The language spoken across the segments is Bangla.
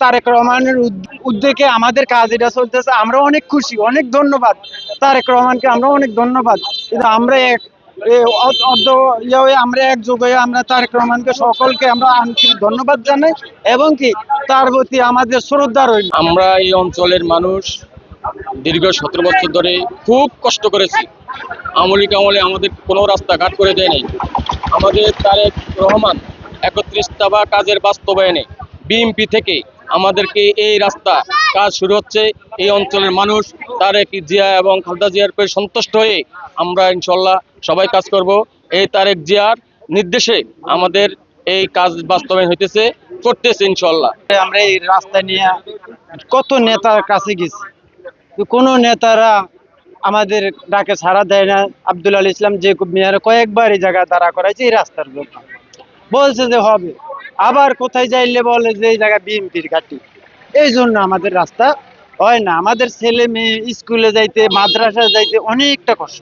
তারেক রহমানের উদ্যোগে আমাদের কাজ এটা চলতেছে। আমরা অনেক খুশি, অনেক ধন্যবাদ তারেক রহমানকে, আমরা অনেক ধন্যবাদ। কিন্তু আমরা আমরা একযোগ হয়ে আমরা তারেক রহমানকে সকলকে আমরা আন্তরিক ধন্যবাদ জানাই এবং কি তার প্রতি আমাদের শ্রদ্ধা রইল। আমরা এই অঞ্চলের মানুষ দীর্ঘ 17 বছর ধরে খুব কষ্ট করেছি। আওয়ামী লীগ আমলে আমাদের কোনো রাস্তাঘাট করে দেয় নাই। আমাদের তারেক রহমান 31 দফা কাজের বাস্তবায়নে বিএনপি থেকে আমাদেরকে এই রাস্তা কাজ শুরু হচ্ছে। এই অঞ্চলের মানুষ তারেক জিয়া এবং খালেদা জিয়ার উপর সন্তুষ্ট হয়ে আমরা ইনশাল্লাহ সবাই কাজ করব। এই তারেক জিয়ার নির্দেশে আমাদের এই কাজ বাস্তবায়ন হইতেছে, করতেছে ইনশাল্লাহ। আমরা এই রাস্তা নিয়ে কত নেতার কাছে গেছি, কোন নেতারা আমাদের ডাকে সাড়া দেয় না। আব্দুল আল ইসলাম যে মেয়র কয়েকবার এই জায়গায় দাঁড়া করাইছে এই রাস্তার জন্য, বলছে যে হবে, আবার কোথায় যাইলে বলে যে এই জায়গা বিএনপির ঘাঁটি। এই জন্য আমাদের রাস্তা হয় না। আমাদের ছেলে মেয়ে স্কুলে যাইতে, মাদ্রাসা যাইতে অনেকটা কষ্ট।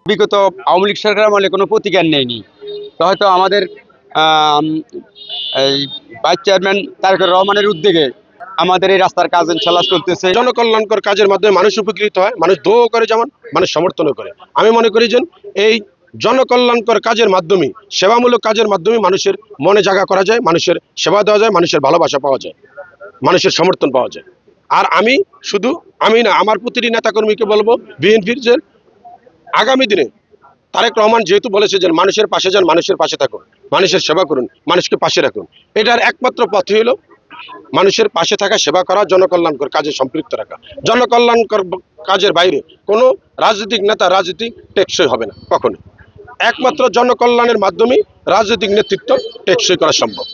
বিগত আওয়ামী লীগ সরকার আমলে কোনো প্রতিকার নেয়নি, তো হয়তো আমাদের এই ভাইস চেয়ারম্যান তারেক রহমানের উদ্যোগে আমাদের এই রাস্তার কাজ ইনশাল্লাহ চলতেছে। জনকল্যাণকর কাজের মাধ্যমে মানুষ উপকৃত হয়, মানুষ দোয়া করে, যেমন মানুষ সমর্থনও করে। আমি মনে করি যে এই জনকল্যাণকর কাজের মাধ্যমে, সেবামূলক কাজের মাধ্যমে মানুষের মনে জায়গা করা যায়, মানুষের সেবা দেওয়া যায়, মানুষের ভালোবাসা পাওয়া যায়, মানুষের সমর্থন পাওয়া যায়। আর আমি না, আমার প্রতিটি নেতাকর্মীকে বলবো, বিএনপির যে আগামী দিনে তারেক রহমান যেহেতু বলেছে যে মানুষের পাশে যান, মানুষের পাশে থাকুন, মানুষের সেবা করুন, মানুষকে পাশে রাখুন, এটার একমাত্র পথই হলো মানুষের পাশে থাকা, সেবা করা, জনকল্যাণকর কাজে সম্পৃক্ত রাখা। জনকল্যাণকর কাজের বাইরে কোনো রাজনৈতিক নেতা রাজনীতি টেকসই হবে না কখনো। একমাত্র জনকল্যাণের মাধ্যমেই রাজনৈতিক নেতৃত্ব টেকসই করা সম্ভব।